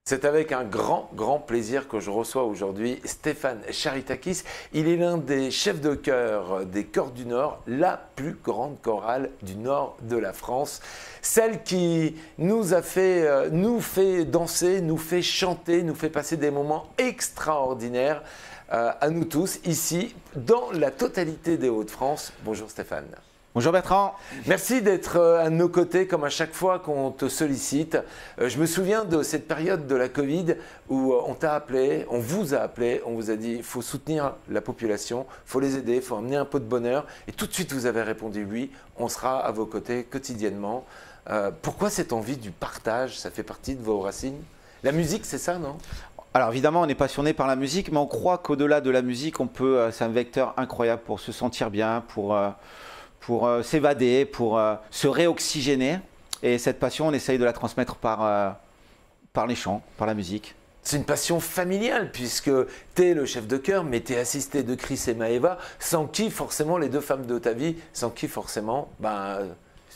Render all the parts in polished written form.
C'est avec un grand plaisir que je reçois aujourd'hui Stéphane Charitakis. Il est l'un des chefs de chœur des Chœurs du Nord, la plus grande chorale du nord de la France. Celle qui nous fait danser, nous fait chanter, nous fait passer des moments extraordinaires à nous tous, ici, dans la totalité des Hauts-de-France. Bonjour Stéphane. Bonjour Bertrand. Merci d'être à nos côtés comme à chaque fois qu'on te sollicite. Je me souviens de cette période de la Covid où on t'a appelé, on vous a appelé, on vous a dit il faut soutenir la population, il faut les aider, il faut amener un peu de bonheur. Et tout de suite vous avez répondu oui, on sera à vos côtés quotidiennement. Pourquoi cette envie du partage? Ça fait partie de vos racines? La musique, c'est ça, non? Alors évidemment, on est passionné par la musique, mais on croit qu'au-delà de la musique, c'est un vecteur incroyable pour se sentir bien, pour s'évader, pour se réoxygéner. Et cette passion, on essaye de la transmettre par les chants, par la musique. C'est une passion familiale puisque tu es le chef de chœur, mais tu es assisté de Chris et Maëva, sans qui forcément les deux femmes de ta vie, sans qui forcément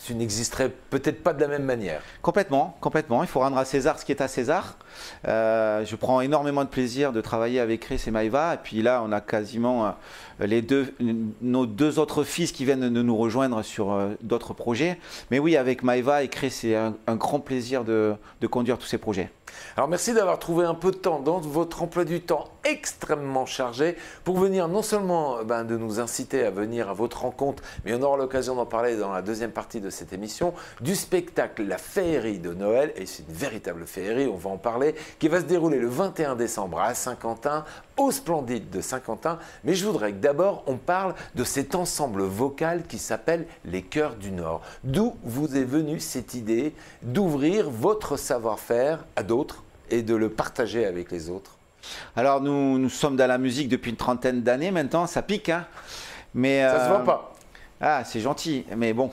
tu n'existerais peut-être pas de la même manière. Complètement. Il faut rendre à César ce qui est à César. Je prends énormément de plaisir de travailler avec Chris et Maëva. Et puis là, on a quasiment nos deux autres fils qui viennent de nous rejoindre sur d'autres projets. Mais oui, avec Maëva et Chris, c'est un grand plaisir de conduire tous ces projets. Alors merci d'avoir trouvé un peu de temps dans votre emploi du temps extrêmement chargé pour venir non seulement de nous inciter à venir à votre rencontre, mais on aura l'occasion d'en parler dans la deuxième partie de cette émission, du spectacle La Féerie de Noël, et c'est une véritable féerie, on va en parler, qui va se dérouler le 21 décembre à Saint-Quentin, au Splendide de Saint-Quentin. Mais je voudrais que d'abord on parle de cet ensemble vocal qui s'appelle les Chœurs du Nord. D'où vous est venue cette idée d'ouvrir votre savoir-faire à d'autres et de le partager avec les autres? Alors nous sommes dans la musique depuis une trentaine d'années maintenant, ça pique, hein, mais ça se voit pas. Ah, c'est gentil, mais bon.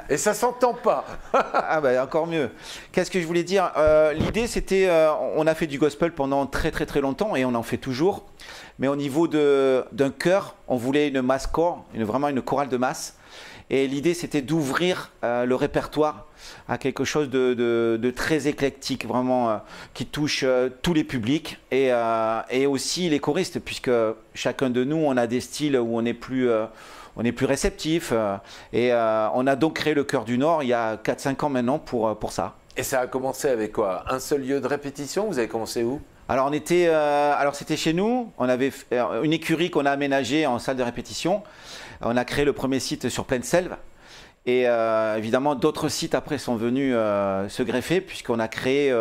Et ça s'entend pas. Ah bah encore mieux. Qu'est-ce que je voulais dire? L'idée c'était, on a fait du gospel pendant très longtemps et on en fait toujours. Mais au niveau d'un chœur, on voulait une mass chore, vraiment une chorale de masse. Et l'idée c'était d'ouvrir le répertoire à quelque chose de très éclectique, vraiment qui touche tous les publics et aussi les choristes, puisque chacun de nous on a des styles où on est plus réceptif et on a donc créé le Chœur du Nord il y a 4-5 ans maintenant pour ça. Et ça a commencé avec quoi? Un seul lieu de répétition? Vous avez commencé où? Alors c'était chez nous, on avait une écurie qu'on a aménagée en salle de répétition. On a créé le premier site sur Plaine-Selve et évidemment d'autres sites après sont venus se greffer puisqu'on a créé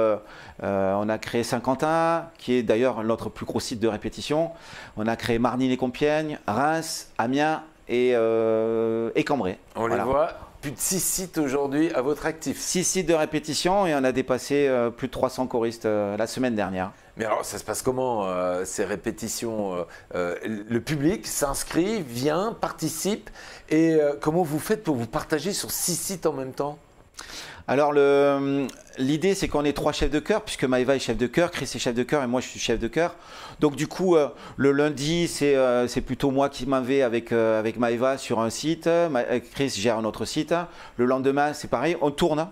Saint-Quentin qui est d'ailleurs notre plus gros site de répétition. On a créé Marny-les-Compiègnes, Reims, Amiens et Cambrai. On les voit, plus de 6 sites aujourd'hui à votre actif. 6 sites de répétition et on a dépassé plus de 300 choristes la semaine dernière. Mais alors ça se passe comment ces répétitions? Le public s'inscrit, vient, participe et comment vous faites pour vous partager sur 6 sites en même temps? Alors l'idée c'est qu'on est 3 chefs de chœur puisque Maëva est chef de chœur, Chris est chef de chœur et moi je suis chef de chœur. Donc du coup le lundi c'est plutôt moi qui m'en vais avec Maëva sur un site, Chris gère un autre site. Le lendemain c'est pareil, on tourne.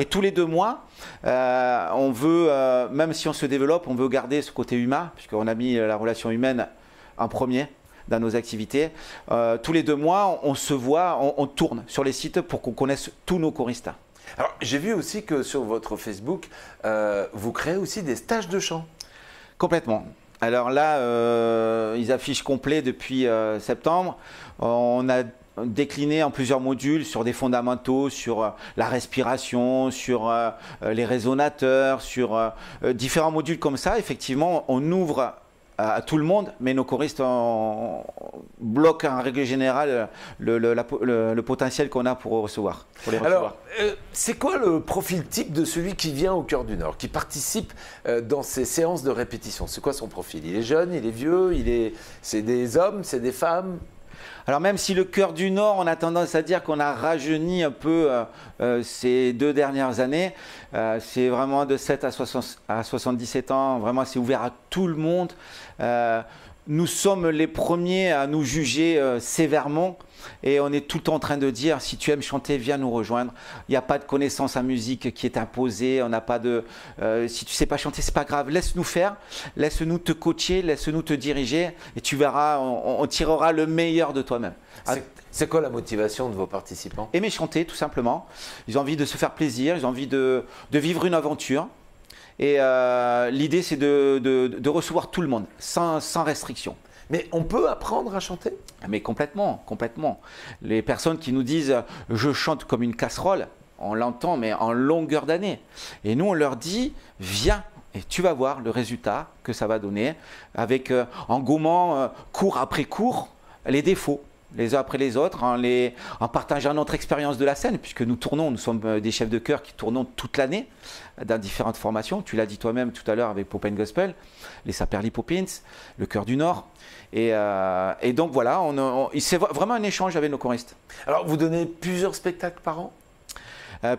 Et tous les 2 mois, on veut, même si on se développe, on veut garder ce côté humain puisqu'on a mis la relation humaine en premier dans nos activités. Tous les 2 mois, on se voit, on tourne sur les sites pour qu'on connaisse tous nos choristes. Alors, j'ai vu aussi que sur votre Facebook, vous créez aussi des stages de chant. Complètement. Alors là, ils affichent complet depuis septembre. On a décliné en plusieurs modules sur des fondamentaux, sur la respiration, sur les résonateurs, sur différents modules comme ça. Effectivement, on ouvre à tout le monde, mais nos choristes bloquent en règle générale le potentiel qu'on a pour recevoir. Alors, c'est quoi le profil type de celui qui vient au Chœur du Nord, qui participe dans ces séances de répétition? C'est quoi son profil? Il est jeune, il est vieux, c'est des hommes, c'est des femmes? Alors même si le Chœur du Nord, on a tendance à dire qu'on a rajeuni un peu ces 2 dernières années, c'est vraiment de 7 à 77 ans, vraiment c'est ouvert à tout le monde. nous sommes les premiers à nous juger sévèrement. Et on est tout le temps en train de dire, si tu aimes chanter, viens nous rejoindre. Il n'y a pas de connaissance en musique qui est imposée. On n'a pas de, si tu ne sais pas chanter, c'est pas grave. Laisse-nous faire, laisse-nous te coacher, laisse-nous te diriger. Et tu verras, on tirera le meilleur de toi-même. C'est quoi la motivation de vos participants? Aimer chanter, tout simplement. Ils ont envie de se faire plaisir, ils ont envie de vivre une aventure. Et l'idée, c'est de recevoir tout le monde, sans restriction. Mais on peut apprendre à chanter? Mais complètement, complètement. Les personnes qui nous disent « je chante comme une casserole », on l'entend, mais en longueur d'année. Et nous, on leur dit « viens ». Et tu vas voir le résultat que ça va donner avec, en gommant cours après cours, les défauts, les uns après les autres, en partageant notre expérience de la scène, puisque nous tournons, nous sommes des chefs de chœur qui tournons toute l'année dans différentes formations. Tu l'as dit toi-même tout à l'heure avec Popen Gospel, les Saperli Poppins, le Chœur du Nord. Et donc voilà, c'est vraiment un échange avec nos choristes. Alors vous donnez plusieurs spectacles par an?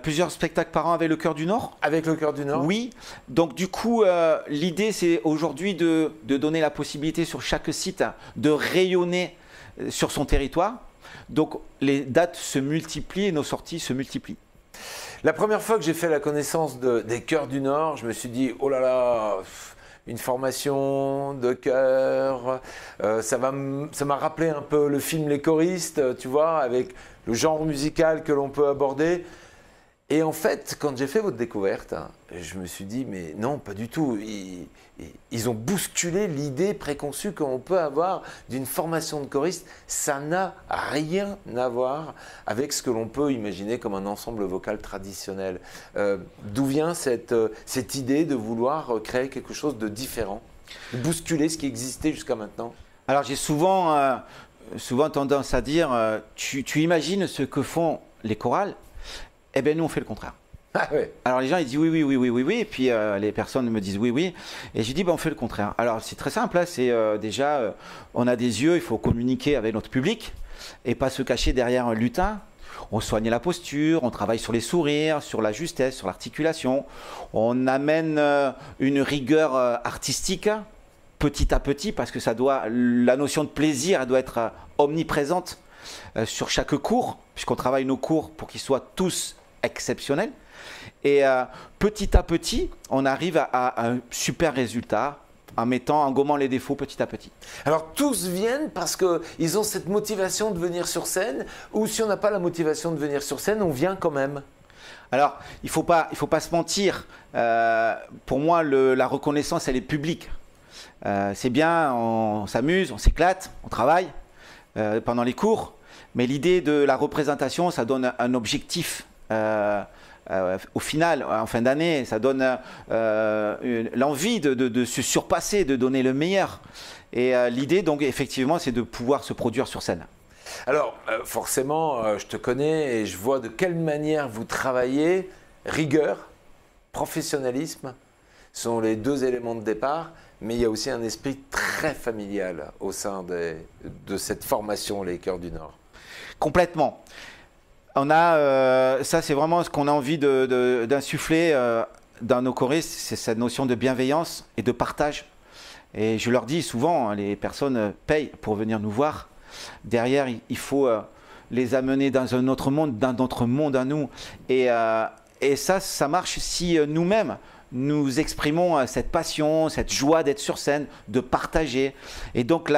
Plusieurs spectacles par an avec le Chœur du Nord. Avec le Chœur du Nord? Oui. Donc du coup, l'idée c'est aujourd'hui de donner la possibilité sur chaque site de rayonner sur son territoire. Donc les dates se multiplient et nos sorties se multiplient. La première fois que j'ai fait la connaissance des Chœurs du Nord, je me suis dit, oh là là, une formation de chœur, ça m'a rappelé un peu le film Les Choristes, tu vois, avec le genre musical que l'on peut aborder. Et en fait, quand j'ai fait votre découverte, je me suis dit, mais non, pas du tout. Ils ont bousculé l'idée préconçue qu'on peut avoir d'une formation de choriste. Ça n'a rien à voir avec ce que l'on peut imaginer comme un ensemble vocal traditionnel. D'où vient cette idée de vouloir créer quelque chose de différent, de bousculer ce qui existait jusqu'à maintenant? Alors j'ai souvent tendance à dire, tu imagines ce que font les chorales? Eh bien, nous, on fait le contraire. Ah ouais. Alors, les gens, ils disent oui, oui, oui, oui, oui, oui. Et puis, les personnes me disent oui, oui. Et je dis, ben, on fait le contraire. Alors, c'est très simple. Hein, c'est déjà, on a des yeux, il faut communiquer avec notre public et pas se cacher derrière un lutin. On soigne la posture, on travaille sur les sourires, sur la justesse, sur l'articulation. On amène une rigueur artistique petit à petit parce que la notion de plaisir, elle doit être omniprésente sur chaque cours, puisqu'on travaille nos cours pour qu'ils soient tous exceptionnels. Et petit à petit, on arrive à un super résultat en gommant les défauts petit à petit. Alors tous viennent parce qu'ils ont cette motivation de venir sur scène, ou si on n'a pas la motivation de venir sur scène, on vient quand même? Alors, il faut pas se mentir. Pour moi, la reconnaissance, elle est publique. C'est bien, on s'amuse, on s'éclate, on travaille pendant les cours. Mais l'idée de la représentation, ça donne un objectif. Au final, en fin d'année, ça donne l'envie de se surpasser, de donner le meilleur. Et l'idée, donc, effectivement, c'est de pouvoir se produire sur scène. Alors, forcément, je te connais et je vois de quelle manière vous travaillez. Rigueur, professionnalisme sont les deux éléments de départ, mais il y a aussi un esprit très familial au sein de cette formation, les Chœurs du Nord. Complètement. Ça c'est vraiment ce qu'on a envie d'insuffler dans nos choristes, c'est cette notion de bienveillance et de partage. Et je leur dis souvent, les personnes payent pour venir nous voir. Derrière, il faut les amener dans un autre monde, dans notre monde à nous. Et ça marche si nous-mêmes, nous exprimons cette passion, cette joie d'être sur scène, de partager. Et donc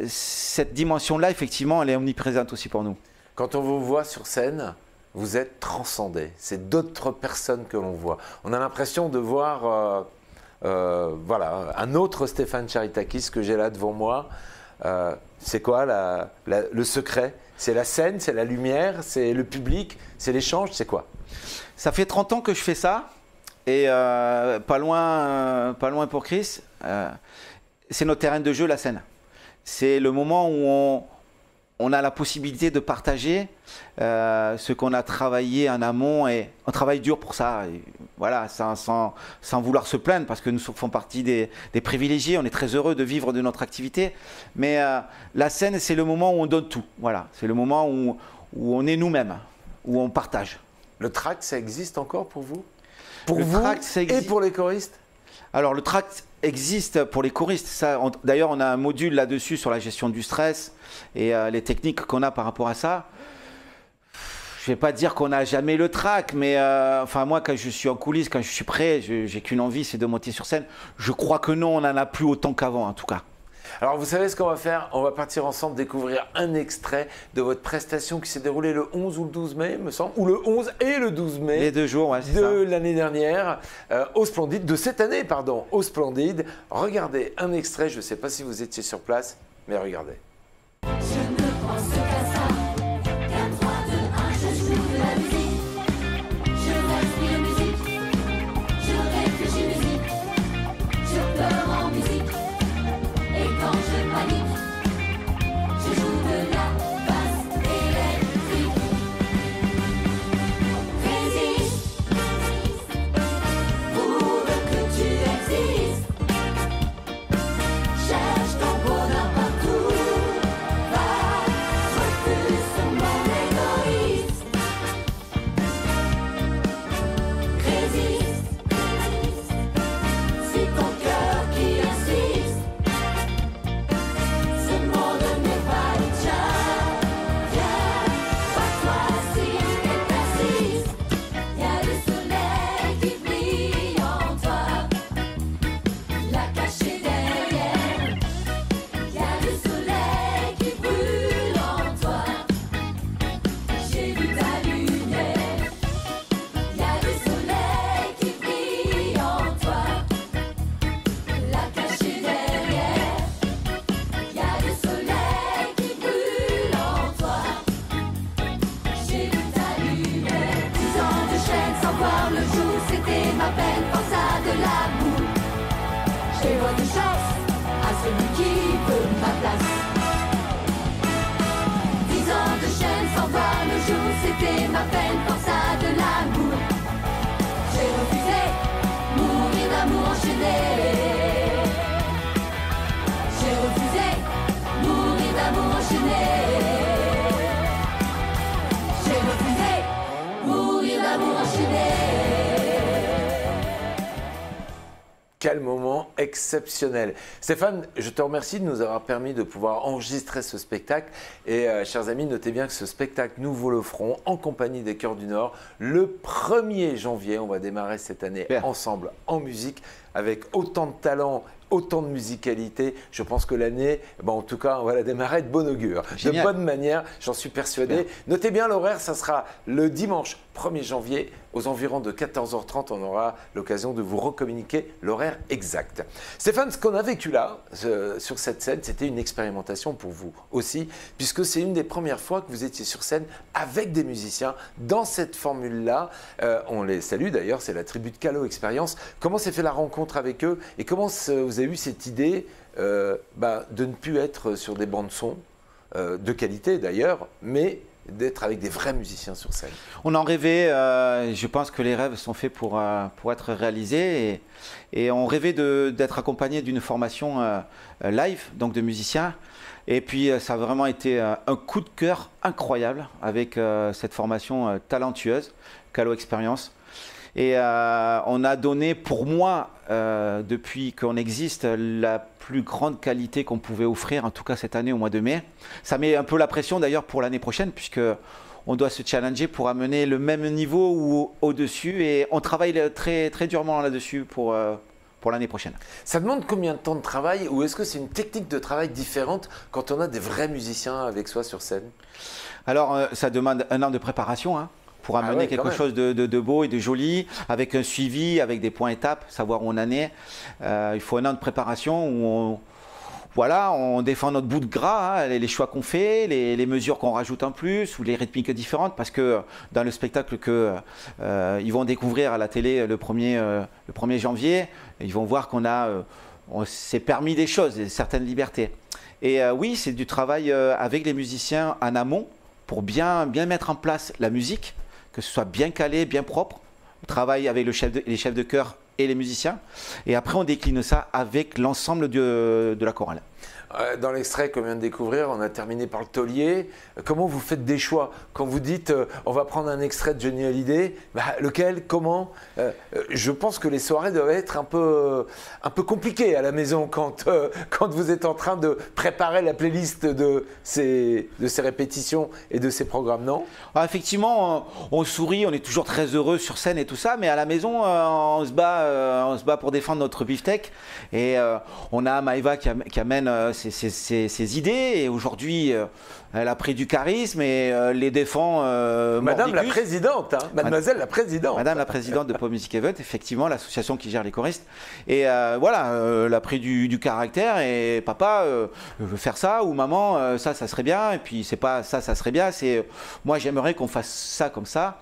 cette dimension-là, effectivement, elle est omniprésente aussi pour nous. Quand on vous voit sur scène, vous êtes transcendé. C'est d'autres personnes que l'on voit. On a l'impression de voir voilà, un autre Stéphane Charitakis que j'ai là devant moi. C'est quoi le secret? C'est la scène, c'est la lumière, c'est le public, c'est l'échange, c'est quoi? Ça fait 30 ans que je fais ça. Et pas loin pour Chris, c'est notre terrain de jeu, la scène. C'est le moment où on a la possibilité de partager ce qu'on a travaillé en amont, et on travaille dur pour ça. Et voilà, sans vouloir se plaindre, parce que nous faisons partie des privilégiés. On est très heureux de vivre de notre activité. Mais la scène, c'est le moment où on donne tout. Voilà, c'est le moment où on est nous-mêmes, où on partage. Le tract, ça existe encore pour vous? Pour le vous tract, et pour les choristes? Alors le track existe pour les choristes. D'ailleurs, on a un module là-dessus sur la gestion du stress et les techniques qu'on a par rapport à ça. Je vais pas dire qu'on n'a jamais le track, mais enfin moi quand je suis en coulisses, quand je suis prêt, j'ai qu'une envie, c'est de monter sur scène. Je crois que non, on n'en a plus autant qu'avant en tout cas. Alors vous savez ce qu'on va faire? On va partir ensemble découvrir un extrait de votre prestation qui s'est déroulée le 11 ou le 12 mai, me semble, ou le 11 et le 12 mai. Les 2 jours, ouais, c'est ça. De l'année dernière, au Splendide, de cette année, pardon, au Splendide. Regardez un extrait, je ne sais pas si vous étiez sur place, mais regardez. Je ne pense qu'à ça, qu'à 3, 2, 1, je joue de la musique. Je respire musique, je réfléchis musique, je pleure en musique. Et quand je panique, je joue de la basse électrique. Résiste, prouve que tu existes. Cherche ton bonheur partout. Refuse son monde égoïste. Résiste, c'est ton cœur qui insiste. Ce monde n'est pas le tien. Viens, vois-toi s'il persiste. Y a le soleil qui brille en toi, l'a caché derrière. Y a le soleil qui brûle en toi. J'ai vu ta lumière. Y a le soleil qui brille en toi, l'a caché derrière. Y a le soleil qui brûle en toi. J'ai vu ta lumière. 10 ans de chaîne sans voir le jour, c'était ma peine, pensa de l'amour. J'ai bonne chance à celui qui veut ma place. 10 ans de chaîne sans voir le jour, c'était ma peine, pensa de l'amour. J'ai refusé mourir d'amour enchaîné. J'ai refusé mourir d'amour enchaîné. J'ai refusé mourir d'amour enchaîné. Quel moment exceptionnel. Stéphane, je te remercie de nous avoir permis de pouvoir enregistrer ce spectacle. Et chers amis, notez bien que ce spectacle, nous vous le ferons en compagnie des Chœurs du Nord le 1er janvier. On va démarrer cette année ensemble en musique avec autant de talent, autant de musicalité. Je pense que l'année, en tout cas, on va la démarrer de bon augure. Génial. De bonne manière, j'en suis persuadé. Bien. Notez bien l'horaire, ça sera le dimanche 1er janvier aux environs de 14h30. On aura l'occasion de vous recommuniquer l'horaire exact. Stéphane, ce qu'on a vécu là, sur cette scène, c'était une expérimentation pour vous aussi, puisque c'est une des premières fois que vous étiez sur scène avec des musiciens dans cette formule-là. On les salue d'ailleurs, c'est la tribu de Calo Expérience. Comment s'est fait la rencontre avec eux et comment vous avez eu cette idée de ne plus être sur des bandes son, de qualité d'ailleurs, mais d'être avec des vrais musiciens sur scène? On en rêvait, je pense que les rêves sont faits pour être réalisés et on rêvait d'être accompagné d'une formation live, donc de musiciens. Et puis ça a vraiment été un coup de cœur incroyable avec cette formation talentueuse, Calo Expérience. Et on a donné pour moi, depuis qu'on existe, la plus grande qualité qu'on pouvait offrir, en tout cas cette année au mois de mai. Ça met un peu la pression d'ailleurs pour l'année prochaine, puisque on doit se challenger pour amener le même niveau ou au-dessus. Et on travaille très, très durement là-dessus pour l'année prochaine. Ça demande combien de temps de travail, ou est-ce que c'est une technique de travail différente quand on a des vrais musiciens avec soi sur scène? Alors ça demande 1 an de préparation, hein, pour amener quelque chose de beau et de joli, avec un suivi, avec des points étapes, savoir où on en est. Il faut 1 an de préparation où on défend notre bout de gras, hein, les choix qu'on fait, les mesures qu'on rajoute en plus, ou les rythmiques différentes, parce que dans le spectacle qu'ils vont découvrir à la télé le 1er janvier, ils vont voir on s'est permis des choses, certaines libertés. Et oui, c'est du travail avec les musiciens en amont, pour bien mettre en place la musique, que ce soit bien calé, bien propre. On travaille avec les chefs de chœur et les musiciens. Et après, on décline ça avec l'ensemble de la chorale. Dans l'extrait qu'on vient de découvrir, on a terminé par le taulier. Comment vous faites des choix? Quand vous dites on va prendre un extrait de Johnny Hallyday, lequel? Comment? Je pense que les soirées doivent être un peu compliquées à la maison quand vous êtes en train de préparer la playlist de ces répétitions et de ces programmes, non? Effectivement, on sourit, on est toujours très heureux sur scène et tout ça, mais à la maison, on se bat pour défendre notre beefsteak. Et on a Maëva qui amène ses idées. Et aujourd'hui, elle a pris du charisme et les défend. Madame la mordicus. présidente, hein, mademoiselle la présidente. Madame la présidente de Pop Music Event, effectivement, l'association qui gère les choristes. Et voilà, elle a pris du caractère. Et papa, veut faire ça, ou maman, ça serait bien. Et puis, c'est pas ça serait bien. C'est moi, j'aimerais qu'on fasse ça comme ça.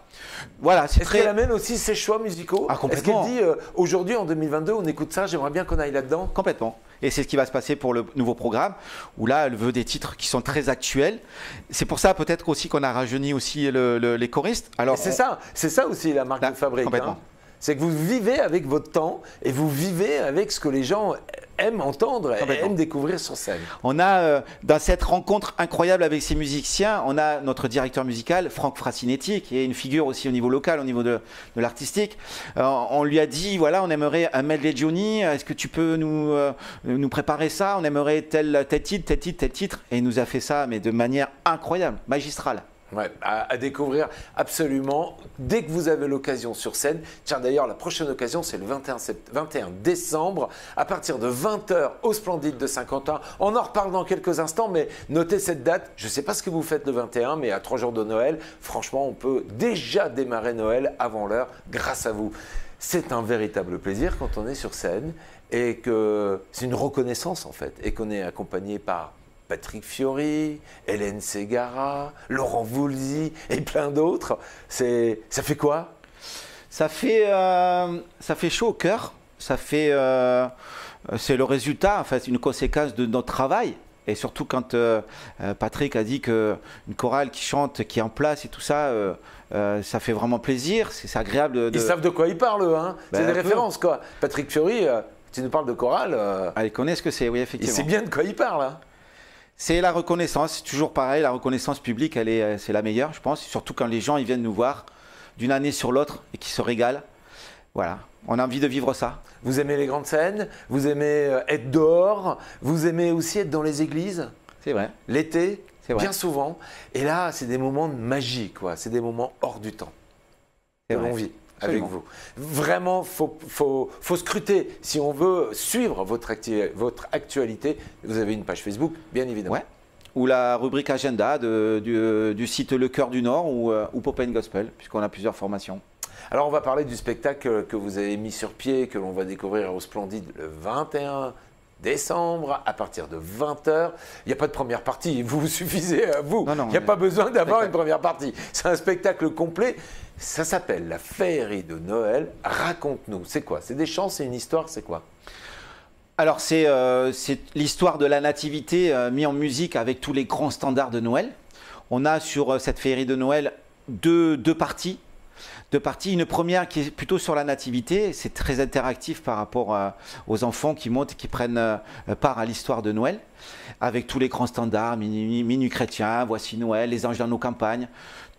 Voilà, c'est Est-ce très. qu'elle amène aussi ses choix musicaux? Ah, complètement. Est-ce qu'elle dit aujourd'hui en 2022 on écoute ça, j'aimerais bien qu'on aille là-dedans? Complètement. Et c'est ce qui va se passer pour le nouveau programme, où là, elle veut des titres qui sont très actuels. C'est pour ça peut-être aussi qu'on a rajeuni aussi les choristes. Alors, C'est ça aussi la marque de fabrique. complètement. Hein. C'est que vous vivez avec votre temps et vous vivez avec ce que les gens aiment entendre et Complètement. aiment découvrir sur scène. On a, dans cette rencontre incroyable avec ces musiciens, on a notre directeur musical, Franck Frassinetti, qui est une figure aussi au niveau local, au niveau de l'artistique. On lui a dit, voilà, on aimerait un medley Johnny, est-ce que tu peux nous préparer ça? On aimerait tel titre, tel titre, tel titre. Et il nous a fait ça, mais de manière incroyable, magistrale. Ouais, à découvrir absolument dès que vous avez l'occasion sur scène. Tiens, d'ailleurs, la prochaine occasion, c'est le 21 décembre, à partir de 20h au Splendide de Saint-Quentin. On en reparle dans quelques instants, mais notez cette date. Je ne sais pas ce que vous faites le 21, mais à 3 jours de Noël, franchement, on peut déjà démarrer Noël avant l'heure grâce à vous. C'est un véritable plaisir quand on est sur scène et que c'est une reconnaissance en fait, et qu'on est accompagné par Patrick Fiori, Hélène Ségara, Laurent Voulzy et plein d'autres. Ça fait quoi? Ça fait chaud au cœur. C'est le résultat, en fait, une conséquence de notre travail. Et surtout quand Patrick a dit qu'une chorale qui chante, qui est en place et tout ça, ça fait vraiment plaisir. C'est agréable. Ils savent de quoi ils parlent, eux, hein. Ben, C'est des un peu. références, quoi. Patrick Fiori, tu nous parles de chorale, Ils connaissent ce que c'est, oui, il effectivement. sait bien de quoi il parle. Hein. C'est la reconnaissance, c'est toujours pareil, la reconnaissance publique, c'est la meilleure, je pense, surtout quand les gens ils viennent nous voir d'une année sur l'autre et qui se régalent. Voilà, on a envie de vivre ça. Vous aimez les grandes scènes, vous aimez être dehors, vous aimez aussi être dans les églises, C'est vrai. l'été, C'est vrai. bien souvent. Et là, c'est des moments de magie, quoi. C'est des moments hors du temps C'est que vrai. l'on vit Absolument. avec vous. Vraiment, faut scruter. Si on veut suivre votre actualité, vous avez une page Facebook, bien évidemment. Ouais. Ou la rubrique agenda du site Le Cœur du Nord ou Pop & Gospel, puisqu'on a plusieurs formations. Alors, on va parler du spectacle que vous avez mis sur pied, que l'on va découvrir au Splendide le 21 décembre à partir de 20h. Il n'y a pas de première partie, vous suffisez à vous. Non, non, Il n'y a pas besoin d'avoir une spectacle. première partie. C'est un spectacle complet. Ça s'appelle La Féerie de Noël. Raconte-nous, c'est quoi? C'est des chants, c'est une histoire, c'est quoi? Alors c'est l'histoire de la nativité mis en musique avec tous les grands standards de Noël. On a sur cette féerie de Noël deux parties. Une première qui est plutôt sur la nativité, c'est très interactif par rapport aux enfants qui montent et qui prennent part à l'histoire de Noël, avec tous les grands standards, Minuit chrétien, Voici Noël, Les anges dans nos campagnes,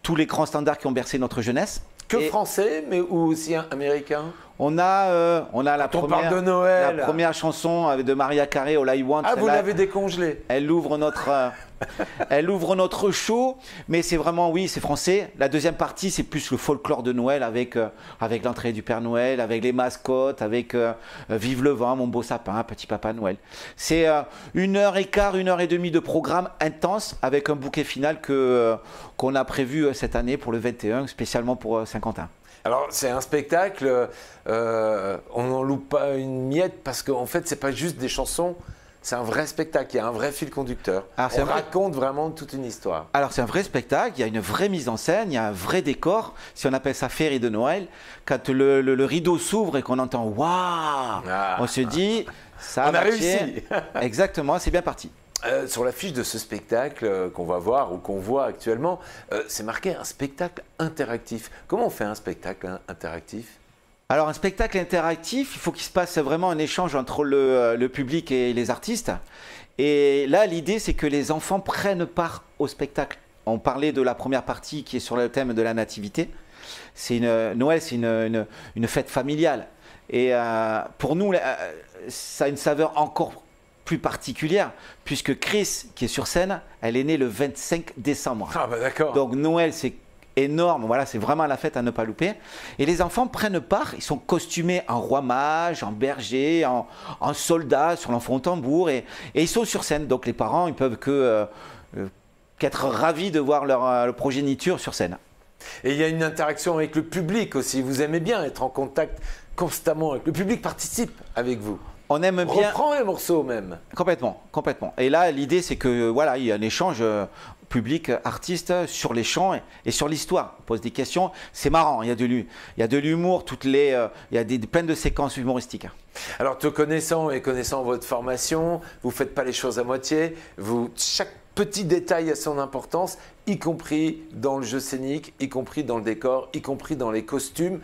tous les grands standards qui ont bercé notre jeunesse. Que Et français, mais ou aussi américain? on a la Quand on parle de Noël. la première chanson de Maria Carey, All I Want. Ah, vous celle-là, l'avez décongelé. elle ouvre notre show, mais c'est vraiment, oui, c'est français. La deuxième partie, c'est plus le folklore de Noël avec l'entrée du Père Noël, avec les mascottes, avec Vive le vent, mon beau sapin, Petit Papa Noël. C'est 1h15, 1h30 de programme intense avec un bouquet final qu'on a prévu cette année pour le 21, spécialement pour Saint-Quentin. Alors, c'est un spectacle, on n'en loupe pas une miette parce qu'en fait, c'est pas juste des chansons, c'est un vrai spectacle, il y a un vrai fil conducteur. Ah, c'est On un vrai- raconte vraiment toute une histoire. Alors c'est un vrai spectacle, il y a une vraie mise en scène, il y a un vrai décor. Si on appelle ça féerie de Noël, quand le rideau s'ouvre et qu'on entend « Waouh !» Ah. on se dit « Ça On a marché. réussi. Exactement, c'est bien parti. Sur l'affiche de ce spectacle qu'on va voir ou qu'on voit actuellement, c'est marqué un spectacle interactif. Comment on fait un spectacle interactif? Alors un spectacle interactif, il faut qu'il se passe vraiment un échange entre le public et les artistes. Et là, l'idée, c'est que les enfants prennent part au spectacle. On parlait de la première partie qui est sur le thème de la nativité. Noël, c'est une fête familiale. Et pour nous, ça a une saveur encore plus particulière, puisque Chris, qui est sur scène, elle est née le 25 décembre. Ah bah d'accord. Donc Noël, c'est énorme, voilà, c'est vraiment la fête à ne pas louper. Et les enfants prennent part, ils sont costumés en roi mage, en berger, en soldat, sur l'enfant au tambour, et ils sont sur scène. Donc les parents, ils peuvent qu'être ravis de voir leur progéniture sur scène. Et il y a une interaction avec le public aussi. Vous aimez bien être en contact constamment avec le public, participe avec vous. On aime bien. Reprend les morceaux même. Complètement, complètement. Et là, l'idée, c'est que voilà, il y a un échange public-artiste sur les chants et sur l'histoire. On pose des questions, c'est marrant. Il y a de l'humour, il y a plein de séquences humoristiques. Alors, te connaissant et connaissant votre formation, vous ne faites pas les choses à moitié. Chaque petit détail a son importance, y compris dans le jeu scénique, y compris dans le décor, y compris dans les costumes.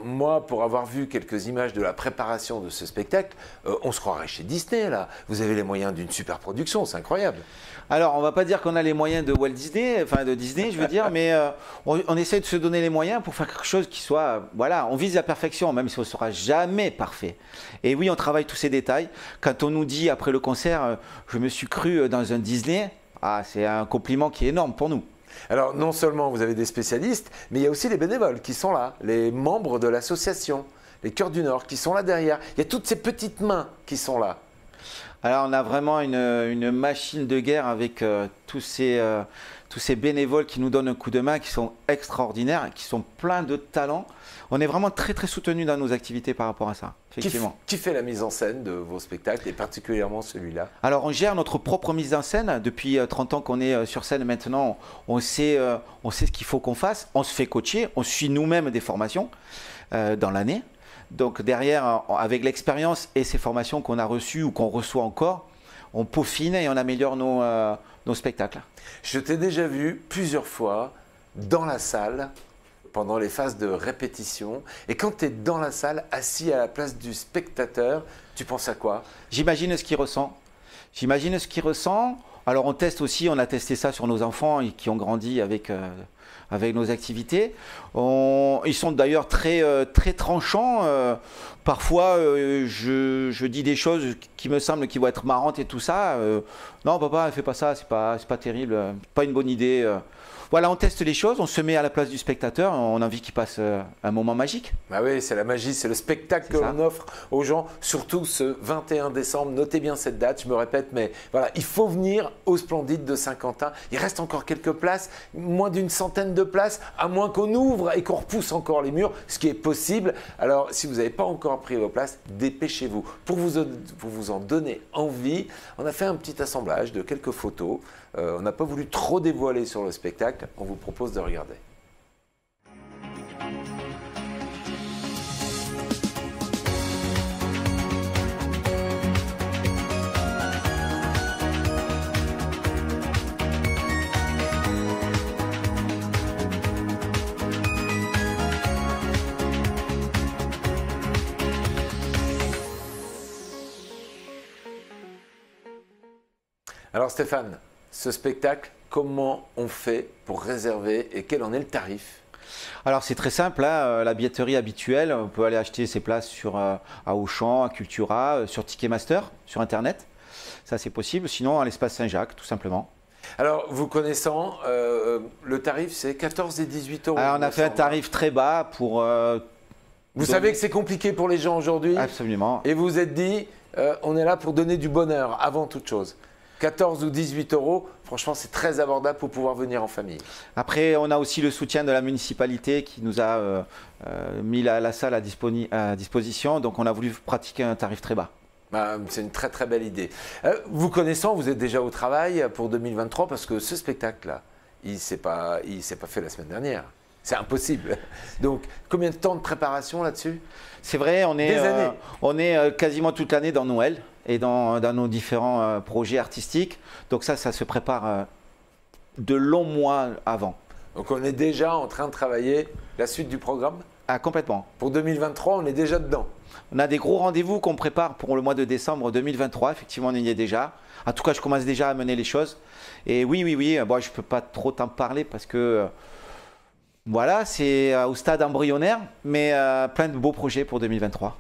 Moi, pour avoir vu quelques images de la préparation de ce spectacle, on se croirait chez Disney là. Vous avez les moyens d'une super production, c'est incroyable. Alors, on va pas dire qu'on a les moyens de Walt Disney, enfin de Disney, je veux dire, mais on essaie de se donner les moyens pour faire quelque chose qui soit, voilà, on vise la perfection, même si on ne sera jamais parfait. Et oui, on travaille tous ces détails. Quand on nous dit après le concert, je me suis cru dans un Disney, c'est un compliment qui est énorme pour nous. Alors, non seulement vous avez des spécialistes, mais il y a aussi les bénévoles qui sont là, les membres de l'association, les Chœurs du Nord qui sont là derrière. Il y a toutes ces petites mains qui sont là. Alors, on a vraiment une machine de guerre avec tous ces bénévoles qui nous donnent un coup de main, qui sont extraordinaires, qui sont pleins de talent. On est vraiment très, très soutenus dans nos activités par rapport à ça, effectivement. Qui fait la mise en scène de vos spectacles et particulièrement celui-là? Alors, on gère notre propre mise en scène. Depuis 30 ans qu'on est sur scène maintenant, on sait ce qu'il faut qu'on fasse. On se fait coacher, on suit nous-mêmes des formations dans l'année. Donc derrière, avec l'expérience et ces formations qu'on a reçues ou qu'on reçoit encore, on peaufine et on améliore nos spectacles. Je t'ai déjà vu plusieurs fois dans la salle pendant les phases de répétition. Et quand tu es dans la salle, assis à la place du spectateur, tu penses à quoi? J'imagine ce qu'il ressent. J'imagine ce qu'il ressent. Alors on teste aussi, on a testé ça sur nos enfants qui ont grandi avec nos activités. Ils sont d'ailleurs très tranchants. Parfois, je dis des choses qui me semblent qui vont être marrantes et tout ça. Non, papa, fais pas ça, c'est pas terrible, pas une bonne idée. Voilà, on teste les choses, on se met à la place du spectateur, on a envie qu'il passe un moment magique. Bah oui, c'est la magie, c'est le spectacle que l'on offre aux gens, surtout ce 21 décembre. Notez bien cette date, je me répète, mais voilà, il faut venir au Splendide de Saint-Quentin. Il reste encore quelques places, moins d'une centaine de places, à moins qu'on ouvre et qu'on repousse encore les murs, ce qui est possible. Alors, si vous n'avez pas encore pris vos places, dépêchez-vous. Pour vous en donner envie, on a fait un petit assemblage de quelques photos. On n'a pas voulu trop dévoiler sur le spectacle, on vous propose de regarder. Alors Stéphane, ce spectacle, comment on fait pour réserver et quel en est le tarif? Alors c'est très simple, hein, la billetterie habituelle, on peut aller acheter ses places à Auchan, à Cultura, sur Ticketmaster, sur Internet. Ça c'est possible, sinon à l'espace Saint-Jacques, tout simplement. Alors, vous connaissant, le tarif c'est 14 et 18 euros. Alors, on a fait un tarif très bas pour... Vous savez que c'est compliqué pour les gens aujourd'hui. Absolument. Et vous vous êtes dit, on est là pour donner du bonheur avant toute chose. 14 ou 18 euros, franchement, c'est très abordable pour pouvoir venir en famille. Après, on a aussi le soutien de la municipalité qui nous a mis la salle à disposition. Donc, on a voulu pratiquer un tarif très bas. C'est une très très belle idée. Vous connaissant, vous êtes déjà au travail pour 2023 parce que ce spectacle-là, il ne s'est pas fait la semaine dernière. C'est impossible. Donc, combien de temps de préparation là-dessus? C'est vrai, on est quasiment toute l'année dans Noël et dans nos différents projets artistiques. Donc ça se prépare de longs mois avant. Donc on est déjà en train de travailler la suite du programme? Ah, complètement. Pour 2023, on est déjà dedans. On a des gros rendez-vous qu'on prépare pour le mois de décembre 2023. Effectivement, on y est déjà. En tout cas, je commence déjà à mener les choses. Et oui. Bon, je ne peux pas trop t'en parler parce que voilà, c'est au stade embryonnaire, mais plein de beaux projets pour 2023.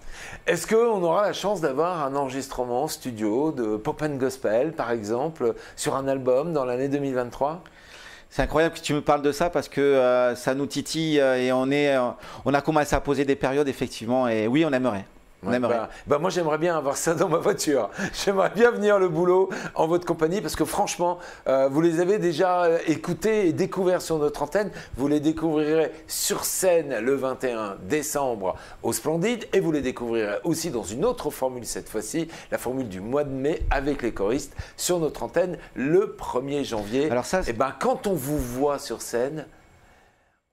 Est-ce qu'on aura la chance d'avoir un enregistrement studio de Pop and Gospel, par exemple, sur un album dans l'année 2023 ? C'est incroyable que tu me parles de ça parce que ça nous titille et on a commencé à poser des périodes effectivement et oui, on aimerait. On Ouais, aimerait. moi j'aimerais bien avoir ça dans ma voiture. J'aimerais bien venir le boulot en votre compagnie parce que franchement, vous les avez déjà écoutés et découverts sur notre antenne. Vous les découvrirez sur scène le 21 décembre au Splendide et vous les découvrirez aussi dans une autre formule cette fois-ci, la formule du mois de mai avec les choristes sur notre antenne le 1er janvier. Alors ça, et quand on vous voit sur scène,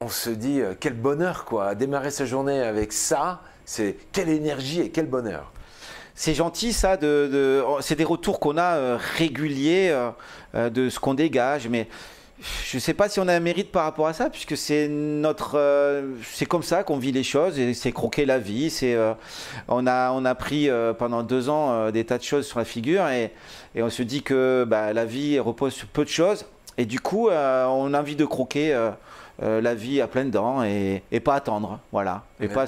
on se dit quel bonheur quoi, démarrer sa journée avec ça. C'est quelle énergie et quel bonheur. c'est gentil ça, c'est des retours qu'on a réguliers de ce qu'on dégage, mais je ne sais pas si on a un mérite par rapport à ça, puisque c'est c'est comme ça qu'on vit les choses, et c'est croquer la vie. On a pris pendant 2 ans des tas de choses sur la figure, et on se dit que la vie repose sur peu de choses, et du coup on a envie de croquer la vie à pleines dents et pas attendre, voilà, et pas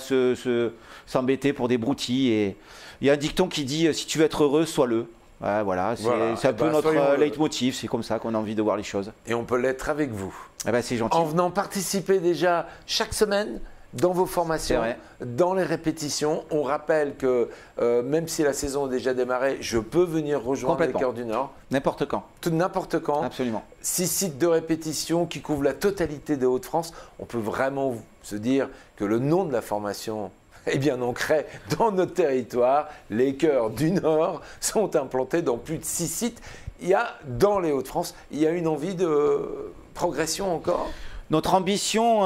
s'embêter pour des broutilles. Et il y a un dicton qui dit si tu veux être heureux, sois-le. Ouais, voilà, c'est un peu notre leitmotiv, c'est comme ça qu'on a envie de voir les choses. Et on peut l'être avec vous. C'est gentil. En venant participer déjà chaque semaine dans vos formations, dans les répétitions. On rappelle que même si la saison a déjà démarré, je peux venir rejoindre les Chœurs du Nord. N'importe quand. N'importe quand. Absolument. 6 sites de répétition qui couvrent la totalité des Hauts-de-France. On peut vraiment se dire que le nom de la formation est bien ancré dans notre territoire. Les Chœurs du Nord sont implantés dans plus de 6 sites. Dans les Hauts-de-France, il y a une envie de progression encore ? Notre ambition,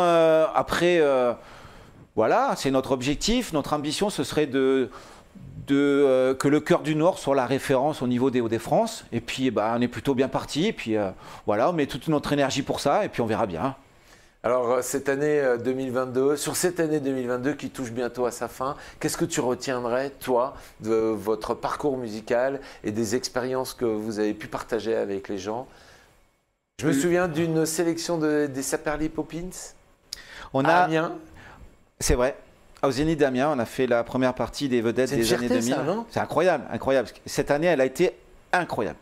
voilà, c'est notre objectif. Notre ambition, ce serait que le Chœur du Nord soit la référence au niveau des Hauts-de-France. Et puis, on est plutôt bien parti. Et puis, voilà, on met toute notre énergie pour ça. Et puis, on verra bien. Alors, cette année 2022, sur cette année 2022 qui touche bientôt à sa fin, qu'est-ce que tu retiendrais, toi, de votre parcours musical et des expériences que vous avez pu partager avec les gens ? Je me souviens d'une sélection des Saperli Poppins à Amiens. C'est vrai. Au Zénith d'Amiens, on a fait la première partie des vedettes des années 2000. C'est incroyable, incroyable. Cette année, elle a été incroyable.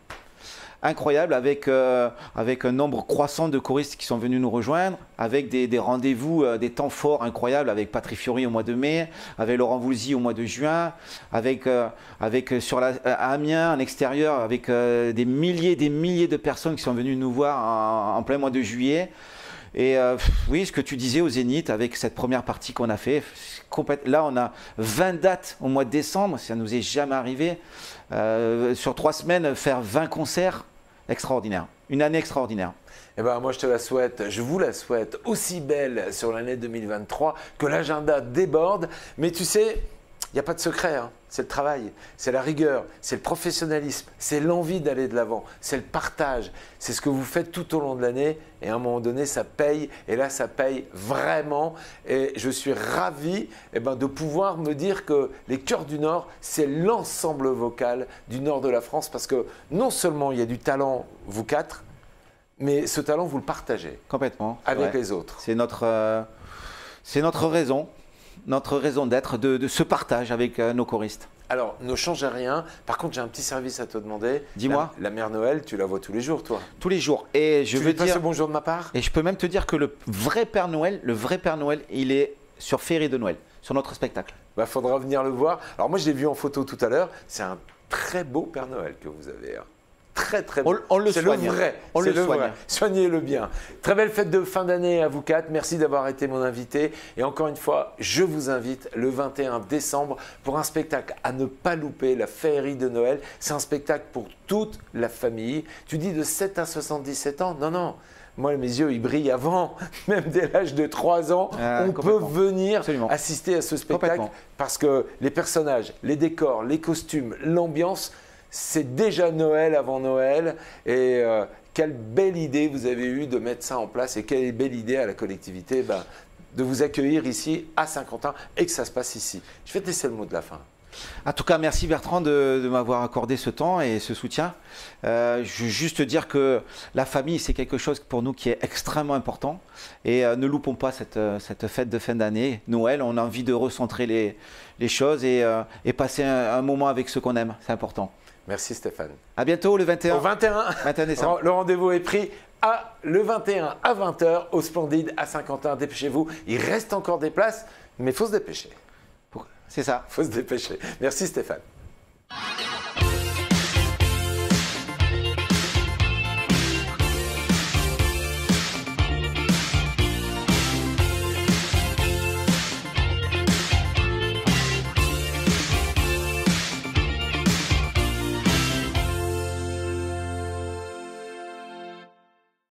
Incroyable, avec un nombre croissant de choristes qui sont venus nous rejoindre, avec des rendez-vous, des temps forts incroyables avec Patrick Fiori au mois de mai, avec Laurent Voulzy au mois de juin, à Amiens, en extérieur, avec des milliers de personnes qui sont venues nous voir en plein mois de juillet. Et oui, ce que tu disais au Zénith, avec cette première partie qu'on a fait, là on a 20 dates au mois de décembre, ça ne nous est jamais arrivé. Sur 3 semaines, faire 20 concerts, extraordinaire. Une année extraordinaire. Eh ben, moi, je vous la souhaite aussi belle sur l'année 2023, que l'agenda déborde. Mais tu sais, il n'y a pas de secret, hein. C'est le travail, c'est la rigueur, c'est le professionnalisme, c'est l'envie d'aller de l'avant, c'est le partage, c'est ce que vous faites tout au long de l'année et à un moment donné ça paye et là ça paye vraiment et je suis ravi de pouvoir me dire que les Chœurs du Nord c'est l'ensemble vocal du nord de la France parce que non seulement il y a du talent vous 4 mais ce talent vous le partagez complètement avec les autres. C'est notre raison. Notre raison d'être, de ce partage avec nos choristes. Alors, ne changez rien. Par contre, j'ai un petit service à te demander. Dis-moi. La Mère Noël, tu la vois tous les jours, toi. Tous les jours. Et je veux dire. Ce bonjour de ma part. Et je peux même te dire que le vrai Père Noël, il est sur Féerie de Noël, sur notre spectacle. Faudra venir le voir. Alors moi, je l'ai vu en photo tout à l'heure. C'est un très beau Père Noël que vous avez. Très très beau. On le soigne. C'est le vrai. On le soigne. Vrai. Soignez-le bien. Très belle fête de fin d'année à vous 4. Merci d'avoir été mon invité. Et encore une fois, je vous invite le 21 décembre pour un spectacle à ne pas louper, la Féerie de Noël. C'est un spectacle pour toute la famille. Tu dis de 7 à 77 ans ? Non. Moi, mes yeux, ils brillent avant, même dès l'âge de 3 ans. On peut venir assister à ce spectacle parce que les personnages, les décors, les costumes, l'ambiance, c'est déjà Noël avant Noël et quelle belle idée vous avez eue de mettre ça en place et quelle belle idée à la collectivité de vous accueillir ici à Saint-Quentin et que ça se passe ici. Je vais te laisser le mot de la fin. En tout cas, merci Bertrand de m'avoir accordé ce temps et ce soutien. Je veux juste dire que la famille, c'est quelque chose pour nous qui est extrêmement important. Et ne loupons pas cette fête de fin d'année. Noël, on a envie de recentrer les choses et passer un moment avec ceux qu'on aime. C'est important. Merci Stéphane. À bientôt le 21. Au 21 décembre. Le rendez-vous est pris le 21 à 20h au Splendide à Saint-Quentin. Dépêchez-vous. Il reste encore des places, mais il faut se dépêcher. C'est ça. Il faut se dépêcher. Merci Stéphane.